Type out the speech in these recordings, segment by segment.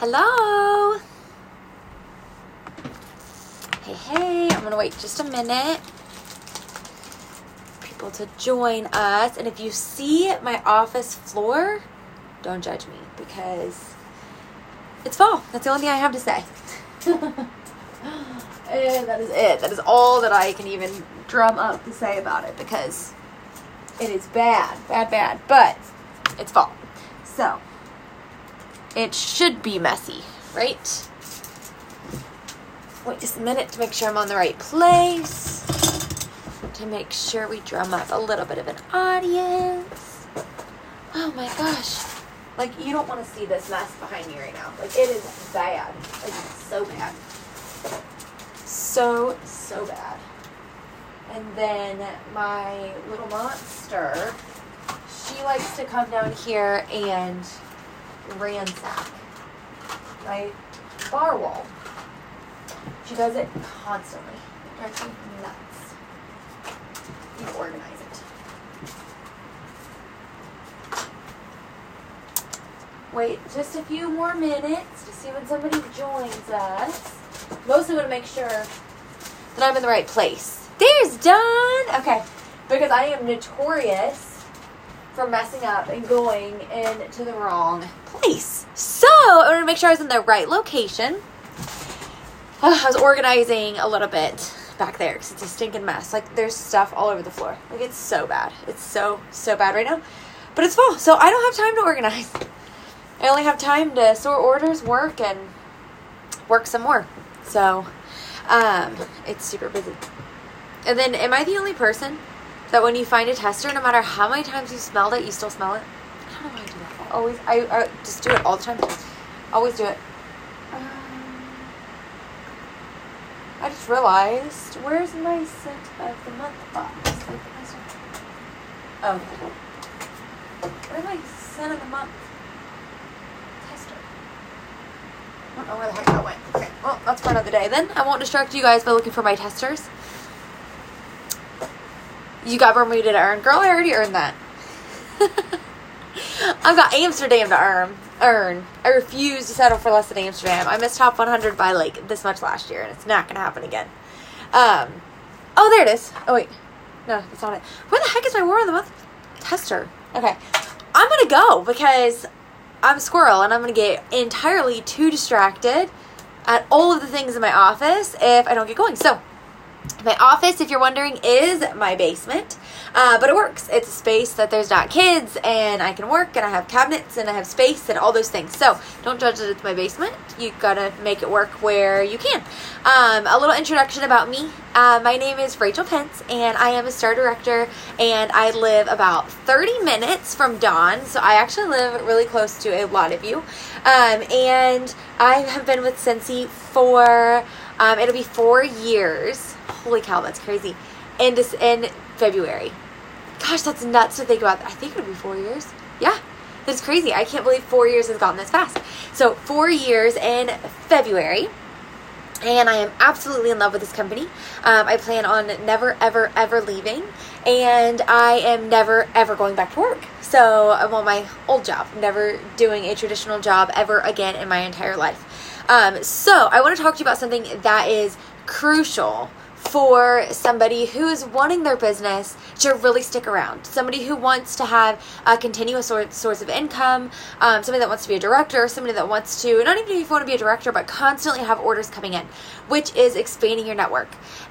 Hello. Hey, I'm gonna wait just a minute for people to join us. And if you see my office floor, don't judge me because it's fall. That's the only thing I have to say. And that is it. That is all that I can even drum up to say about it because it is bad. But it's fall. So it should be messy, right? Wait just a minute to make sure I'm on the right place. To make sure we drum up a little bit of an audience. Oh my gosh. Like, you don't want to see this mess behind me right now. Like, it is bad. Like, it's so bad. So bad. And then my little monster, she likes to come down here and ransack my bar wall. She does it constantly. It drives me nuts. You organize it. Wait just a few more minutes to see when somebody joins us. Mostly want to make sure that I'm in the right place. There's Dawn! Okay, because I am notorious for messing up and going into the wrong place. So, I wanted to make sure I was in the right location. I was organizing a little bit back there because it's a stinking mess. Like, there's stuff all over the floor. Like, it's so bad. It's so bad right now. But it's fall, so I don't have time to organize. I only have time to sort orders, work, and work some more. So, it's super busy. And then, am I the only person that when you find a tester, no matter how many times you smelled it, you still smell it? I don't know why I do that. I just do it all the time. Always do it. I just realized, where's my scent of the month box? Oh. Where's my scent of the month tester? I don't know where the heck that went. Okay, well, that's for another day then. I won't distract you guys by looking for my testers. You got Bermuda to earn. Girl, I already earned that. I've got Amsterdam to earn. I refuse to settle for less than Amsterdam. I missed top 100 by like this much last year, and it's not going to happen again. Oh, there it is. Oh, wait. No, that's not it. Where the heck is my War of the Month tester? Okay. I'm going to go because I'm a squirrel, and I'm going to get entirely too distracted at all of the things in my office if I don't get going. So, my office, if you're wondering, is my basement, but it works. It's a space that there's not kids, and I can work, and I have cabinets, and I have space, and all those things. So don't judge that it's my basement. You gotta make it work where you can. A little introduction about me. My name is Rachel Pence, and I am a star director, and I live about 30 minutes from Dawn, so I actually live really close to a lot of you. And I have been with Scentsy for, it'll be 4 years. Holy cow, that's crazy. In February. Gosh, that's nuts to think about. I think it'll be 4 years. Yeah, that's crazy. I can't believe 4 years has gone this fast. So 4 years in February. And I am absolutely in love with this company. I plan on never, ever, ever leaving. And I am never, ever going back to work. So I'm on my old job. Never doing a traditional job ever again in my entire life. So I want to talk to you about something that is crucial for somebody who is wanting their business to really stick around. Somebody who wants to have a continuous source of income, somebody that wants to be a director, somebody that wants to, not even if you want to be a director, but constantly have orders coming in, which is expanding your network.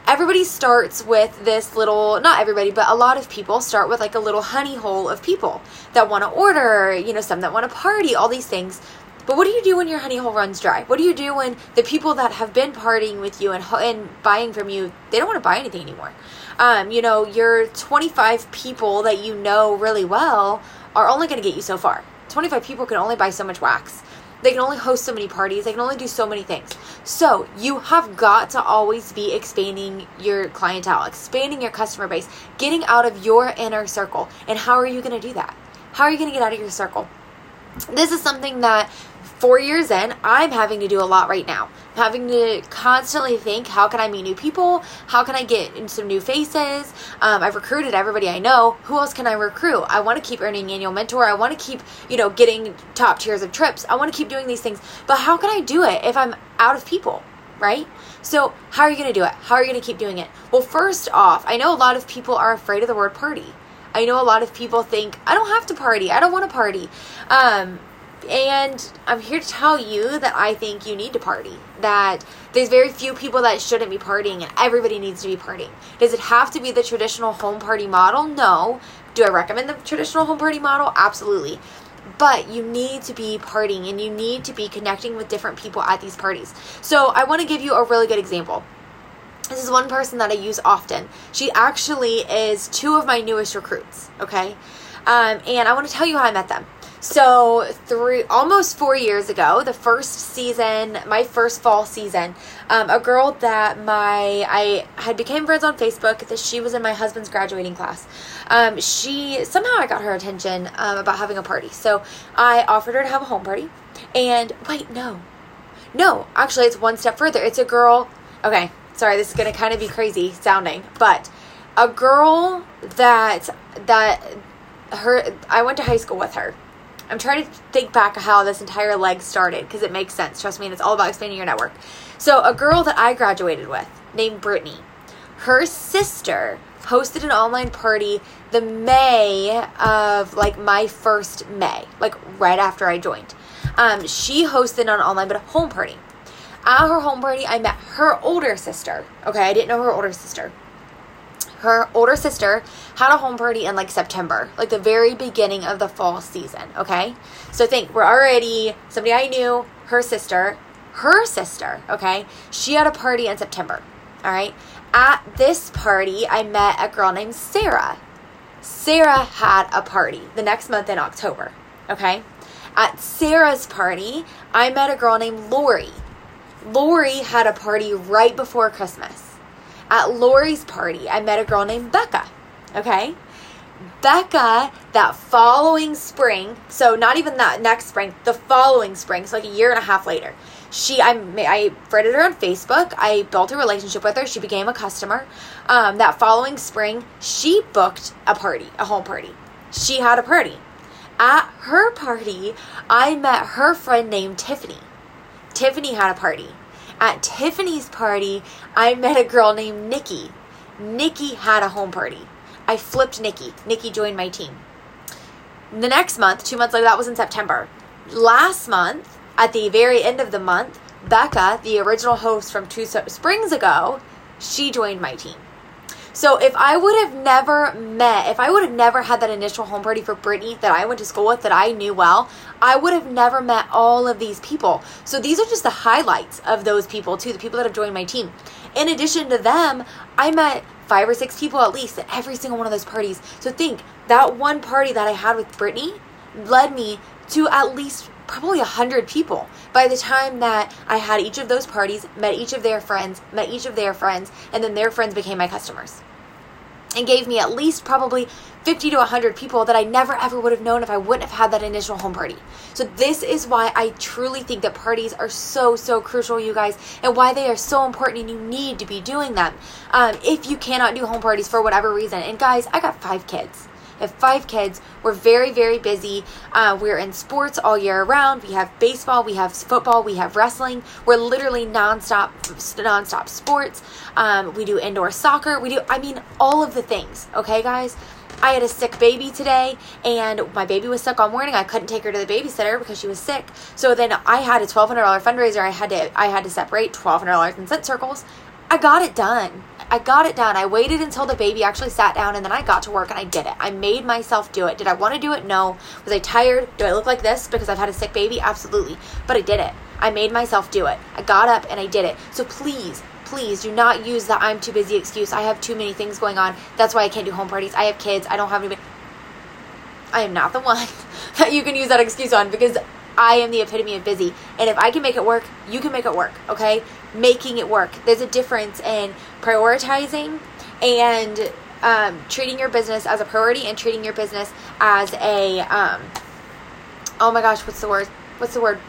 Everybody starts with this little, not everybody, but a lot of people start with like a little honey hole of people that want to order, some that want to party, all these things. But what do you do when your honey hole runs dry? What do you do when the people that have been partying with you and buying from you, they don't want to buy anything anymore? Your 25 people that you know really well are only going to get you so far. 25 people can only buy so much wax. They can only host so many parties. They can only do so many things. So you have got to always be expanding your clientele, expanding your customer base, getting out of your inner circle. And how are you going to do that? How are you going to get out of your circle? This is something that 4 years in, I'm having to do a lot right now. I'm having to constantly think, how can I meet new people? How can I get in some new faces? I've recruited everybody I know. Who else can I recruit? I want to keep earning annual mentor. I want to keep, getting top tiers of trips. I want to keep doing these things. But how can I do it if I'm out of people, right? So how are you going to do it? How are you going to keep doing it? Well, first off, I know a lot of people are afraid of the word party. I know a lot of people think, I don't have to party. I don't want to party. And I'm here to tell you that I think you need to party. That there's very few people that shouldn't be partying, and everybody needs to be partying. Does it have to be the traditional home party model? No. Do I recommend the traditional home party model? Absolutely. But you need to be partying, and you need to be connecting with different people at these parties. So I want to give you a really good example. This is one person that I use often. She actually is 2 of my newest recruits, okay? And I want to tell you how I met them. So almost 4 years ago, the first season, my first fall season, a girl that I had became friends on Facebook, that she was in my husband's graduating class. I got her attention about having a party. So I offered her to have a home party. And wait, no, actually it's one step further. It's a girl. Okay, sorry, this is going to kind of be crazy sounding, but a girl that I went to high school with her. I'm trying to think back how this entire leg started, because it makes sense. Trust me, and it's all about expanding your network. So a girl that I graduated with named Brittany, her sister hosted an online party the May of my first May, right after I joined. She hosted an online, but a home party. At her home party, I met her older sister. Okay, I didn't know her older sister. Her older sister had a home party in September, the very beginning of the fall season, okay? So think, we're already, somebody I knew, her sister, okay? She had a party in September, all right? At this party, I met a girl named Sarah. Sarah had a party the next month in October, okay? At Sarah's party, I met a girl named Lori. Lori had a party right before Christmas. At Lori's party, I met a girl named Becca, okay? Becca, that following spring, so not even that next spring, the following spring, so a year and a half later, I friended her on Facebook. I built a relationship with her. She became a customer. That following spring, she booked a home party. She had a party. At her party, I met her friend named Tiffany. Tiffany had a party. At Tiffany's party, I met a girl named Nikki. Nikki had a home party. I flipped Nikki. Nikki joined my team. The next month, 2 months later, that was in September. Last month, at the very end of the month, Becca, the original host from 2 springs ago, she joined my team. So if I would have never had that initial home party for Brittany that I went to school with, that I knew well, I would have never met all of these people. So these are just the highlights of those people too, the people that have joined my team. In addition to them, I met 5 or 6 people at least at every single one of those parties. So think, that one party that I had with Brittany led me to at least probably 100 people. By the time that I had each of those parties, met each of their friends, and then their friends became my customers. And gave me at least probably 50 to 100 people that I never ever would have known if I wouldn't have had that initial home party. So this is why I truly think that parties are so crucial, you guys, and why they are so important, and you need to be doing them. If you cannot do home parties for whatever reason. And guys, I got 5 kids. I have 5 kids. We're very, very busy. We're in sports all year round. We have baseball, we have football, we have wrestling. We're literally nonstop sports. We do indoor soccer. All of the things. Okay, guys? I had a sick baby today, and my baby was sick all morning. I couldn't take her to the babysitter because she was sick. So then I had a $1,200 fundraiser. I had to separate $1,200 in Scent Circles. I got it done. I waited until the baby actually sat down, and then I got to work and I did it. I made myself do it. Did I want to do it? No. Was I tired? Do I look like this because I've had a sick baby? Absolutely. But I did it. I made myself do it. I got up and I did it. So please do not use the I'm too busy excuse. I have too many things going on. That's why I can't do home parties. I have kids. I don't have anybody. I am not the one that you can use that excuse on, because I am the epitome of busy. And if I can make it work, you can make it work, okay? Making it work. There's a difference in prioritizing and treating your business as a priority and treating your business as a, oh my gosh, what's the word?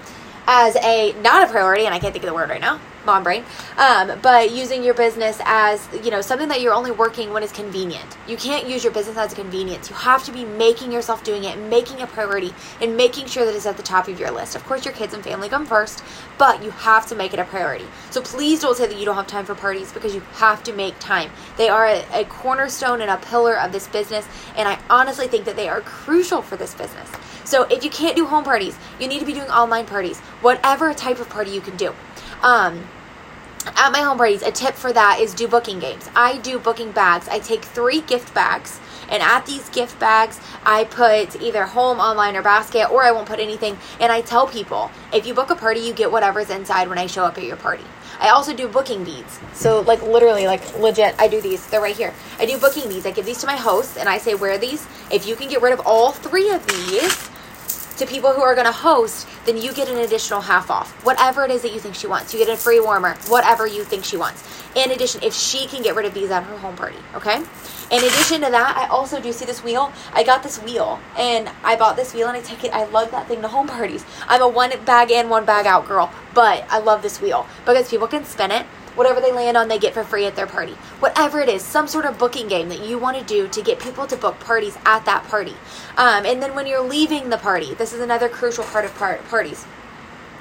as not a priority, and I can't think of the word right now, mom brain, but using your business as, something that you're only working when it's convenient. You can't use your business as a convenience. You have to be making yourself doing it and making a priority and making sure that it's at the top of your list. Of course, your kids and family come first, but you have to make it a priority. So please don't say that you don't have time for parties, because you have to make time. They are a cornerstone and a pillar of this business, and I honestly think that they are crucial for this business. So if you can't do home parties, you need to be doing online parties, whatever type of party you can do. At my home parties, a tip for that is do booking games. I do booking bags. I take 3 gift bags, and at these gift bags, I put either home, online, or basket, or I won't put anything. And I tell people, if you book a party, you get whatever's inside when I show up at your party. I also do booking beads. So literally, legit, I do these. They're right here. I do booking beads. I give these to my hosts, and I say, wear these. If you can get rid of all 3 of these to people who are going to host, then you get an additional half off. Whatever it is that you think she wants. You get a free warmer, whatever you think she wants. In addition, if she can get rid of these at her home party, okay? In addition to that, I also do see this wheel. I got this wheel, and I bought this wheel, and I take it. I love that thing to home parties. I'm a 1 bag in, 1 bag out girl, but I love this wheel because people can spin it. Whatever they land on, they get for free at their party. Whatever it is, some sort of booking game that you want to do to get people to book parties at that party. And then when you're leaving the party, this is another crucial part of parties.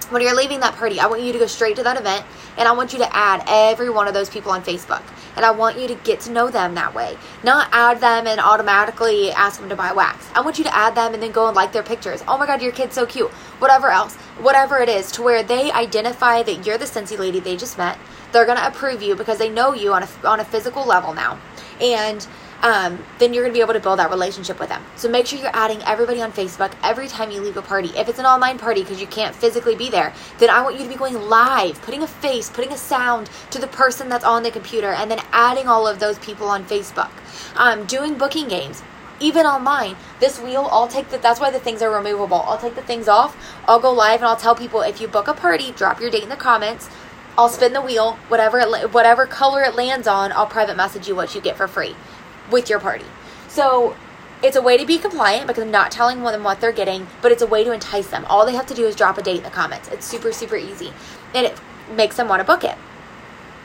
When you're leaving that party, I want you to go straight to that event, and I want you to add every one of those people on Facebook. And I want you to get to know them that way. Not add them and automatically ask them to buy wax. I want you to add them and then go and like their pictures. Oh my God, your kid's so cute. Whatever else. Whatever it is, to where they identify that you're the Scentsy lady they just met. They're going to approve you because they know you on a physical level now. And then you're going to be able to build that relationship with them. So make sure you're adding everybody on Facebook every time you leave a party. If it's an online party because you can't physically be there, then I want you to be going live, putting a face, putting a sound to the person that's on the computer, and then adding all of those people on Facebook. Doing booking games. Even online, this wheel, that's why the things are removable. I'll take the things off, I'll go live, and I'll tell people, if you book a party, drop your date in the comments. I'll spin the wheel, whatever color it lands on, I'll private message you what you get for free with your party. So it's a way to be compliant because I'm not telling them what they're getting, but it's a way to entice them. All they have to do is drop a date in the comments. It's super, super easy, and it makes them want to book it.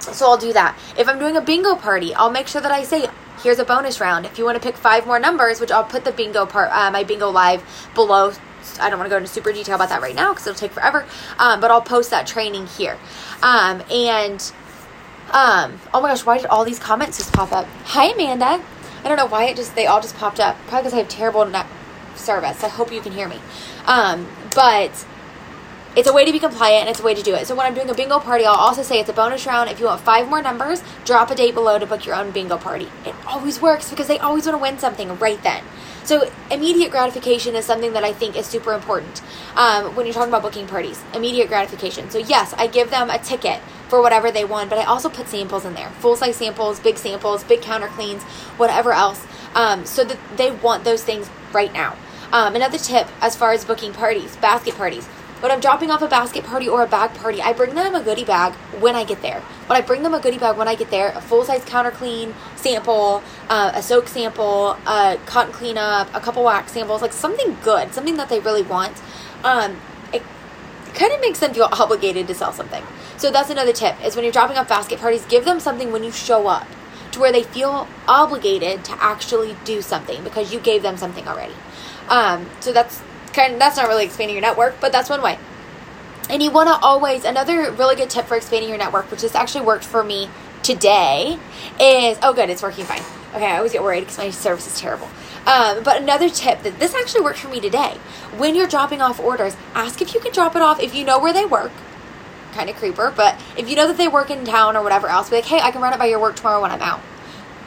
So I'll do that. If I'm doing a bingo party, I'll make sure that I say, here's a bonus round. If you want to pick 5 more numbers, which I'll put the bingo my bingo live below. I don't want to go into super detail about that right now because it'll take forever. But I'll post that training here. Oh my gosh, why did all these comments just pop up? Hi, Amanda. I don't know why they all just popped up. Probably because I have terrible net service. I hope you can hear me. But it's a way to be compliant, and it's a way to do it. So when I'm doing a bingo party, I'll also say it's a bonus round. If you want 5 more numbers, drop a date below to book your own bingo party. It always works because they always want to win something right then. So immediate gratification is something that I think is super important when you're talking about booking parties. Immediate gratification. So yes, I give them a ticket for whatever they want, but I also put samples in there. Full-size samples, big counter cleans, whatever else, so that they want those things right now. Another tip as far as booking parties, basket parties. When I'm dropping off a basket party or a bag party, I bring them a goodie bag when I get there. When I bring them a goodie bag when I get there, a full-size counter clean sample, a soak sample, a cotton cleanup, a couple wax samples, like something good, something that they really want. It kind of makes them feel obligated to sell something. So that's another tip, is when you're dropping off basket parties, give them something when you show up to where they feel obligated to actually do something because you gave them something already. So that's not really expanding your network, but that's one way. And you want to always, another really good tip for expanding your network, which has actually worked for me today, is, oh good, it's working fine. Okay, I always get worried because my service is terrible. But another tip that this actually worked for me today, when you're dropping off orders, ask if you can drop it off if you know where they work. Kind of creeper, but if you know that they work in town or whatever else, be like, hey, I can run it by your work tomorrow when I'm out.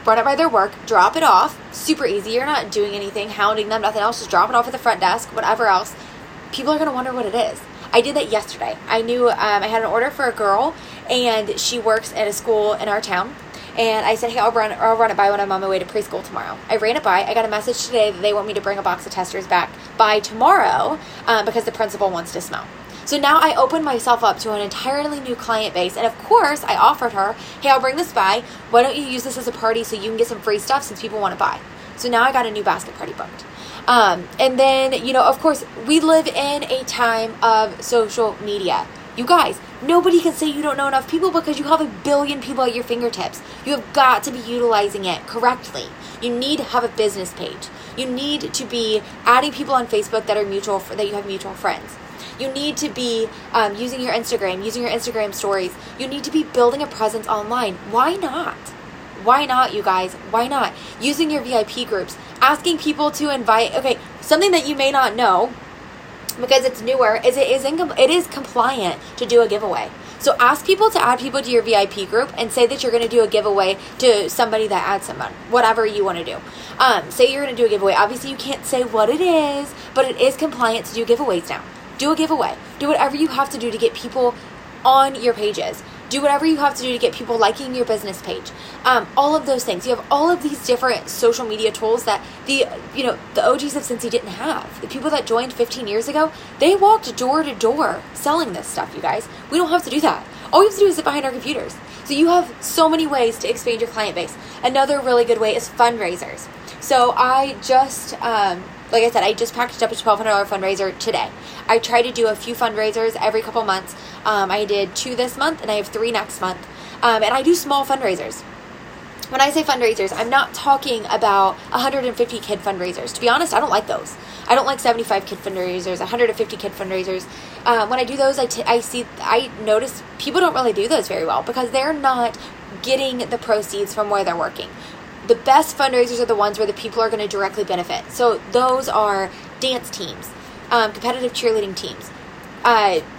Run it by their work, drop it off, super easy. You're not doing anything, hounding them, nothing else. Just drop it off at the front desk, whatever else. People are going to wonder what it is. I did that yesterday. I knew I had an order for a girl, and she works at a school in our town. And I said, hey, I'll run it by when I'm on my way to preschool tomorrow. I ran it by. I got a message today that they want me to bring a box of testers back by tomorrow because the principal wants to smell. So now I opened myself up to an entirely new client base. And of course, I offered her, hey, I'll bring this by. Why don't you use this as a party so you can get some free stuff since people want to buy? So now I got a new basket party booked. And then, of course, we live in a time of social media. You guys, nobody can say you don't know enough people because you have 1 billion people at your fingertips. You have got to be utilizing it correctly. You need to have a business page. You need to be adding people on Facebook that you have mutual friends. You need to be using your Instagram stories. You need to be building a presence online. Why not? Why not, you guys? Why not? Using your VIP groups, asking people to invite. Okay, something that you may not know, because it's newer, is it is compliant to do a giveaway. So ask people to add people to your VIP group and say that you're going to do a giveaway to somebody that adds someone, whatever you want to do. Say you're going to do a giveaway. Obviously, you can't say what it is, but it is compliant to do giveaways now. Do a giveaway. Do whatever you have to do to get people on your pages. Do whatever you have to do to get people liking your business page. All of those things. You have all of these different social media tools that the OGs of Scentsy didn't have. The people that joined 15 years ago, they walked door to door selling this stuff, you guys. We don't have to do that. All we have to do is sit behind our computers. So you have so many ways to expand your client base. Another really good way is fundraisers. So I just, like I said, I just packaged up a $1,200 fundraiser today. I try to do a few fundraisers every couple months. I did 2 this month, and I have 3 next month. And I do small fundraisers. When I say fundraisers, I'm not talking about 150 kid fundraisers. To be honest, I don't like those. I don't like 75 kid fundraisers, 150 kid fundraisers. When I do those, I notice people don't really do those very well because they're not getting the proceeds from where they're working. The best fundraisers are the ones where the people are going to directly benefit. So those are dance teams, competitive cheerleading teams,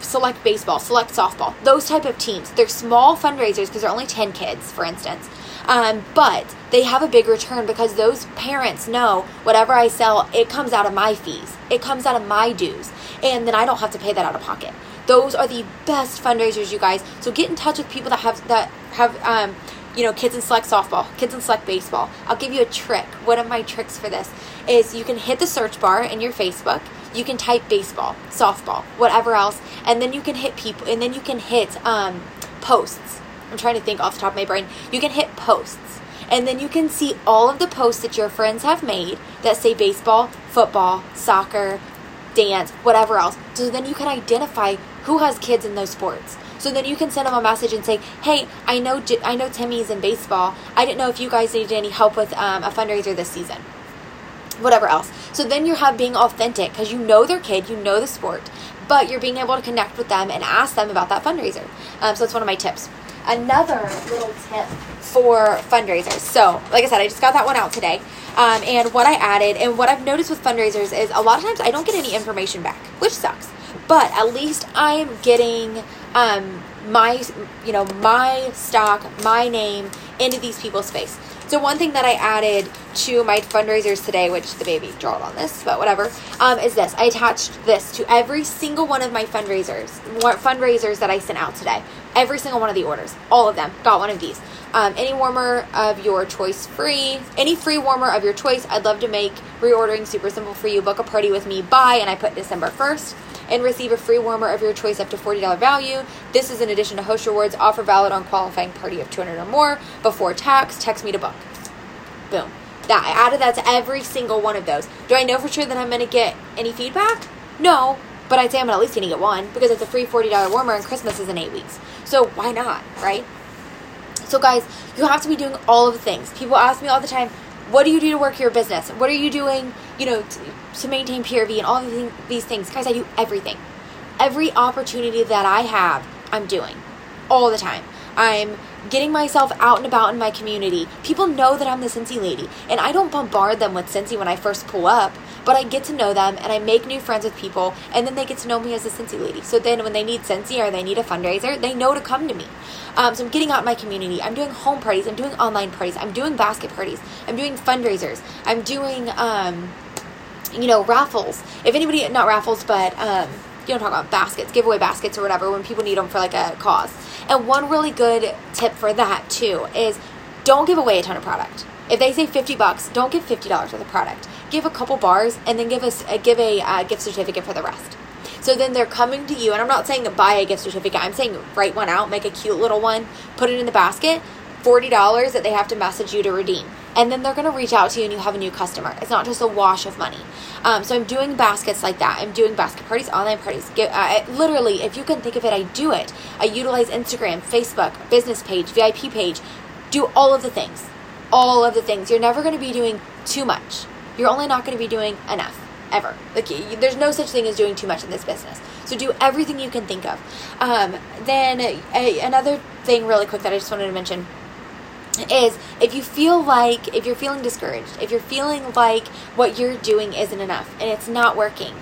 select baseball, select softball, those type of teams. They're small fundraisers because they're only 10 kids, for instance. But they have a big return because those parents know whatever I sell, it comes out of my fees. It comes out of my dues. And then I don't have to pay that out of pocket. Those are the best fundraisers, you guys. So get in touch with people that have kids in select softball, kids in select baseball. I'll give you a trick. One of my tricks for this is you can hit the search bar in your Facebook. You can type baseball, softball, whatever else, and then you can hit people, and then you can hit posts. I'm trying to think off the top of my brain. You can hit posts, and then you can see all of the posts that your friends have made that say baseball, football, soccer, dance, whatever else. So then you can identify who has kids in those sports. So then you can send them a message and say, hey, I know Timmy's in baseball. I didn't know if you guys needed any help with a fundraiser this season. Whatever else. So then you're being authentic because you know their kid, you know the sport, but you're being able to connect with them and ask them about that fundraiser. So that's one of my tips. Another little tip for fundraisers. So, like I said, I just got that one out today. And what I added and what I've noticed with fundraisers is a lot of times I don't get any information back, which sucks. But at least I am getting my stock, my name into these people's face. So one thing that I added to my fundraisers today, which the baby drawed on this, but whatever, is this. I attached this to every single one of my fundraisers that I sent out today. Every single one of the orders, all of them, got one of these. Any warmer of your choice free, any free warmer of your choice. I'd love to make reordering super simple for you. Book a party with me by, and I put December 1st. And receive a free warmer of your choice up to $40 value. This is in addition to host rewards. Offer valid on qualifying party of 200 or more. Before tax, text me to book. Boom. I added that to every single one of those. Do I know for sure that I'm going to get any feedback? No. But I'd say I'm at least going to get one because it's a free $40 warmer and Christmas is in 8 weeks. So why not, right? So guys, you have to be doing all of the things. People ask me all the time, what do you do to work your business? What are you doing, to maintain PRV and all of these things? Guys, I do everything. Every opportunity that I have, I'm doing. All the time. I'm getting myself out and about in my community. People know that I'm the Scentsy lady. And I don't bombard them with Scentsy when I first pull up. But I get to know them and I make new friends with people. And then they get to know me as a Scentsy lady. So then when they need Scentsy or they need a fundraiser, they know to come to me. So I'm getting out in my community. I'm doing home parties. I'm doing online parties. I'm doing basket parties. I'm doing fundraisers. I'm doing, raffles. If anybody, not raffles, but, talk about baskets, giveaway baskets or whatever when people need them for like a cause. And one really good tip for that too is don't give away a ton of product. If they say $50, don't give $50 worth of product. Give a couple bars and then give a gift certificate for the rest. So then they're coming to you, and I'm not saying buy a gift certificate. I'm saying write one out, make a cute little one, put it in the basket, $40 that they have to message you to redeem. and then they're going to reach out to you and you have a new customer. It's not just a wash of money. So I'm doing baskets like that. I'm doing basket parties, online parties. Literally, if you can think of it, I do it. I utilize Instagram, Facebook, business page, VIP page, do all of the things. All of the things. You're never going to be doing too much. You're only not going to be doing enough. Ever. Like, there's no such thing as doing too much in this business. So do everything you can think of. Then another thing really quick that I just wanted to mention is if you're feeling discouraged, if you're feeling like what you're doing isn't enough and it's not working,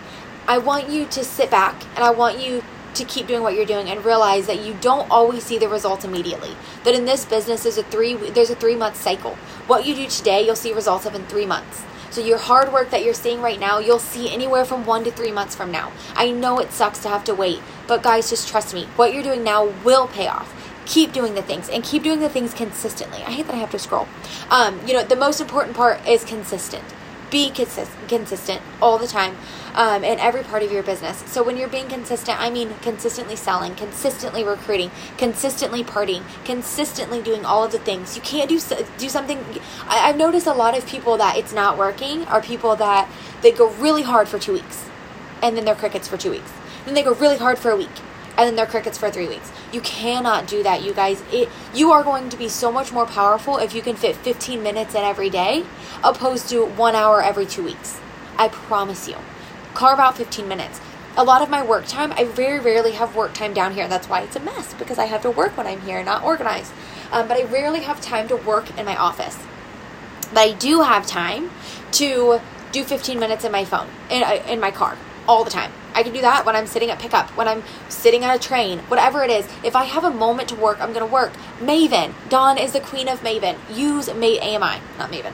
I want you to sit back and I want you to keep doing what you're doing and realize that you don't always see the results immediately. That in this business, there's a 3-month cycle. What you do today, you'll see results of in 3 months. So your hard work that you're seeing right now, you'll see anywhere from 1 to 3 months from now. I know it sucks to have to wait, but guys, just trust me. What you're doing now will pay off. Keep doing the things and keep doing the things consistently. I hate that I have to scroll. The most important part is consistent. Be consistent all the time in every part of your business. So when you're being consistent, I mean consistently selling, consistently recruiting, consistently partying, consistently doing all of the things. You can't do something. I've noticed a lot of people that it's not working are people that they go really hard for 2 weeks and then they're crickets for 2 weeks. Then they go really hard for a week and then they're crickets for 3 weeks. You cannot do that, you guys. You are going to be so much more powerful if you can fit 15 minutes in every day opposed to 1 hour every 2 weeks. I promise you. Carve out 15 minutes. A lot of my work time, I very rarely have work time down here. That's why it's a mess, because I have to work when I'm here, not organized. But I rarely have time to work in my office. But I do have time to do 15 minutes in my phone, in my car, all the time. I can do that when I'm sitting at pickup, when I'm sitting on a train, whatever it is. If I have a moment to work, I'm going to work. Maven. Dawn is the queen of Maven. Use AMI, not Maven,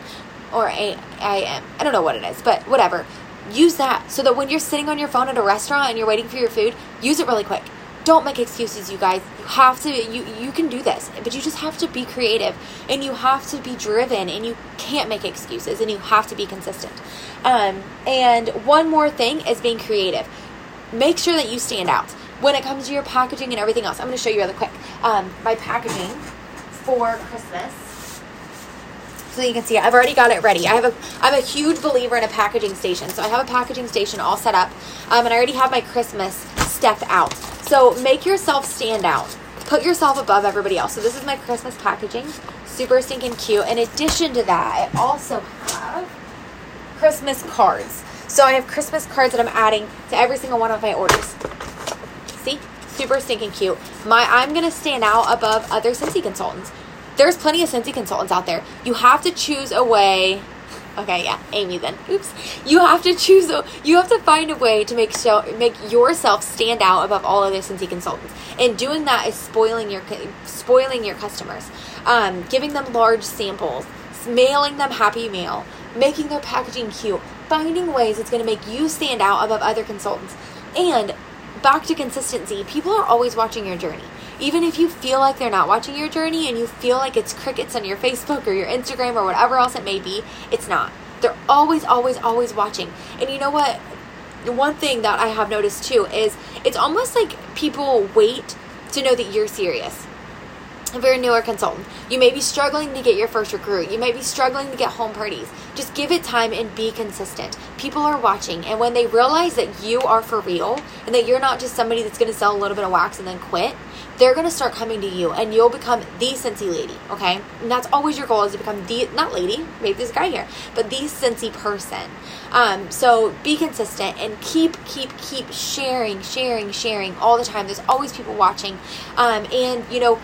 or AIM. I don't know what it is, but whatever. Use that so that when you're sitting on your phone at a restaurant and you're waiting for your food, use it really quick. Don't make excuses, you guys. You have to, you can do this, but you just have to be creative and you have to be driven and you can't make excuses and you have to be consistent. And one more thing is being creative. Make sure that you stand out when it comes to your packaging and everything else. I'm going to show you really quick. My packaging for Christmas. So you can see I've already got it ready. I'm a huge believer in a packaging station. So I have a packaging station all set up. And I already have my Christmas stuff out. So make yourself stand out. Put yourself above everybody else. So this is my Christmas packaging. Super stinking cute. In addition to that, I also have Christmas cards. So I have Christmas cards that I'm adding to every single one of my orders. See? Super stinking cute. I'm going to stand out above other Scentsy consultants. There's plenty of Scentsy consultants out there. You have to choose a way. Okay, yeah, Amy then. Oops. You have to find a way to make yourself stand out above all other Scentsy consultants. And doing that is spoiling your customers. Giving them large samples, mailing them happy mail, making their packaging cute, finding ways it's going to make you stand out above other consultants. And back to consistency, people are always watching your journey. Even if you feel like they're not watching your journey and you feel like it's crickets on your Facebook or your Instagram or whatever else it may be, it's not. They're always, always, always watching. And you know what? One thing that I have noticed too is it's almost like people wait to know that you're serious. If you're a newer consultant, you may be struggling to get your first recruit. You may be struggling to get home parties. Just give it time and be consistent. People are watching, and when they realize that you are for real and that you're not just somebody that's going to sell a little bit of wax and then quit, they're going to start coming to you, and you'll become the Scentsy lady, okay? And that's always your goal, is to become the, not lady, maybe there's a guy here, but the Scentsy person. So be consistent and keep sharing all the time. There's always people watching. And, you know,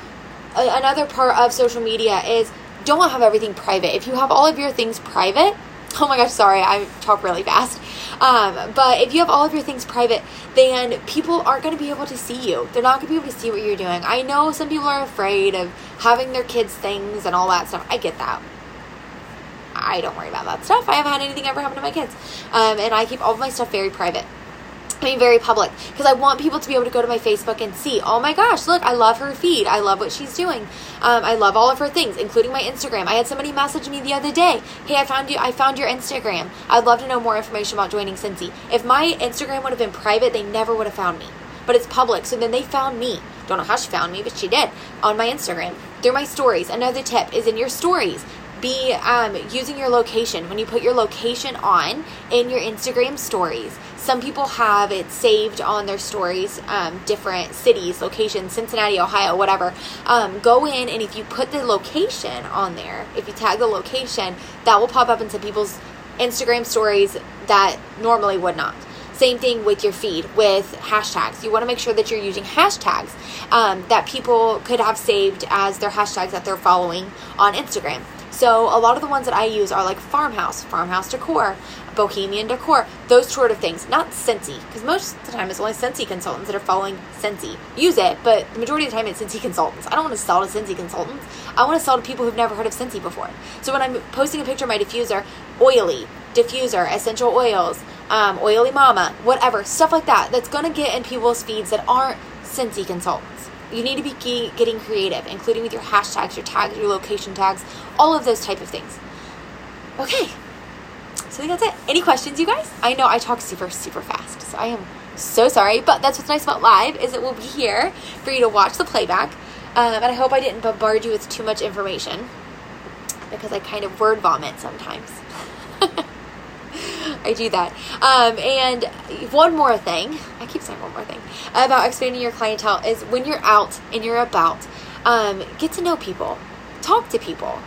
another part of social media is don't have everything private. If you have all of your things private, oh my gosh, sorry, I talk really fast. But if you have all of your things private, then people aren't going to be able to see you. They're not going to be able to see what you're doing. I know some people are afraid of having their kids' things and all that stuff. I get that. I don't worry about that stuff. I haven't had anything ever happen to my kids. And I keep all of my stuff very private. I mean, very public, because I want people to be able to go to my Facebook and see, oh my gosh, look, I love her feed. I love what she's doing. I love all of her things, including my Instagram. I had somebody message me the other day. Hey, I found your Instagram. I'd love to know more information about joining Scentsy. If my Instagram would have been private, they never would have found me. But it's public, so then they found me. Don't know how she found me, but she did, on my Instagram, through my stories. Another tip is in your stories. be using your location. When you put your location on in your Instagram stories, some people have it saved on their stories, different cities, locations, Cincinnati, Ohio, whatever. Go in, and if you put the location on there, if you tag the location, that will pop up into people's Instagram stories that normally would not. Same thing with your feed with hashtags. You want to make sure that you're using hashtags that people could have saved as their hashtags that they're following on Instagram. So a lot of the ones that I use are like farmhouse decor, bohemian decor, those sort of things. Not Scentsy, because most of the time it's only Scentsy consultants that are following Scentsy. Use it, but the majority of the time it's Scentsy consultants. I don't want to sell to Scentsy consultants. I want to sell to people who've never heard of Scentsy before. So when I'm posting a picture of my diffuser, oily, diffuser, essential oils, oily mama, whatever, stuff like that, that's going to get in people's feeds that aren't Scentsy consultants. You need to be getting creative, including with your hashtags, your tags, your location tags, all of those type of things. Okay, so I think that's it. Any questions, you guys? I know I talk super, super fast, so I am so sorry, but that's what's nice about live is it will be here for you to watch the playback, and I hope I didn't bombard you with too much information because I kind of word vomit sometimes. I do that. And one more thing, I keep saying one more thing, about expanding your clientele is when you're out and you're about, get to know people, talk to people,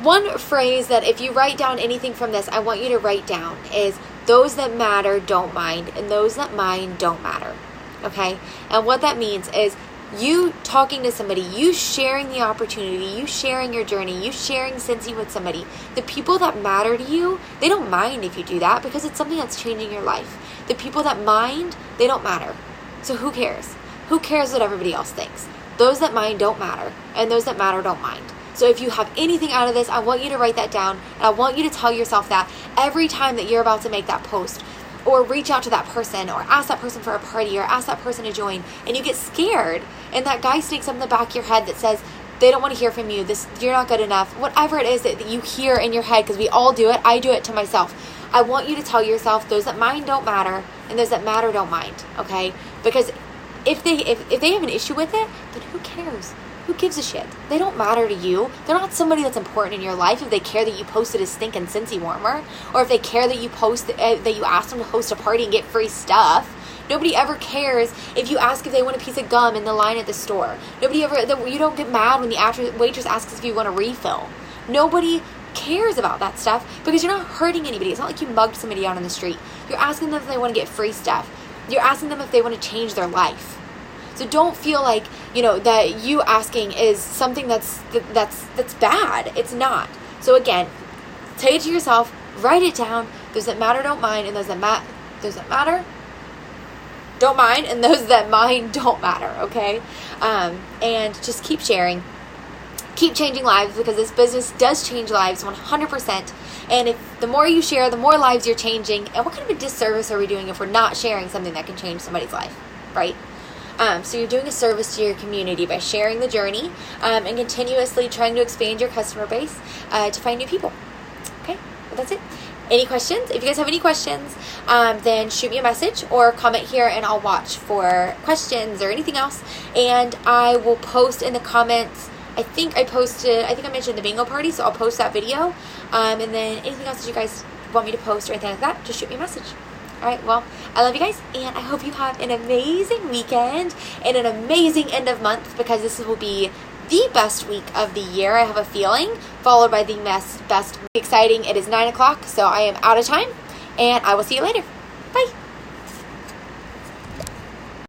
one phrase that if you write down anything from this, I want you to write down is those that matter don't mind, and those that mind don't matter. Okay? And what that means is you talking to somebody, you sharing the opportunity, you sharing your journey, you sharing Scentsy with somebody. The people that matter to you, they don't mind if you do that because it's something that's changing your life. The people that mind, they don't matter. So who cares? Who cares what everybody else thinks? Those that mind don't matter, and those that matter don't mind. So if you have anything out of this, I want you to write that down, and I want you to tell yourself that every time that you're about to make that post, or reach out to that person, or ask that person for a party, or ask that person to join, and you get scared, and that guy sneaks up in the back of your head that says, they don't want to hear from you, you're not good enough, whatever it is that you hear in your head, because we all do it, I do it to myself. I want you to tell yourself, those that mind don't matter, and those that matter don't mind, okay? Because if they have an issue with it, then who cares? Who gives a shit? They don't matter to you. They're not somebody that's important in your life if they care that you posted a stinking Scentsy warmer, or if they care that you that you asked them to host a party and get free stuff. Nobody ever cares if you ask if they want a piece of gum in the line at the store. You don't get mad when the waitress asks if you want a refill. Nobody cares about that stuff because you're not hurting anybody. It's not like you mugged somebody out on the street. You're asking them if they want to get free stuff. You're asking them if they want to change their life. So don't feel like, that you asking is something that's bad. It's not. So again, say it to yourself, write it down. Those that matter don't mind, and those that matter don't mind, and those that mind don't matter, okay? And just keep sharing. Keep changing lives, because this business does change lives 100%. And if the more you share, the more lives you're changing. And what kind of a disservice are we doing if we're not sharing something that can change somebody's life, right? So you're doing a service to your community by sharing the journey and continuously trying to expand your customer base to find new people. Okay, well, that's it. Any questions? If you guys have any questions, then shoot me a message or comment here, and I'll watch for questions or anything else. And I will post in the comments. I think I mentioned the bingo party, so I'll post that video. And then anything else that you guys want me to post or anything like that, just shoot me a message. All right, well, I love you guys, and I hope you have an amazing weekend and an amazing end of month, because this will be the best week of the year, I have a feeling, followed by the best exciting. It is 9 o'clock, so I am out of time, and I will see you later.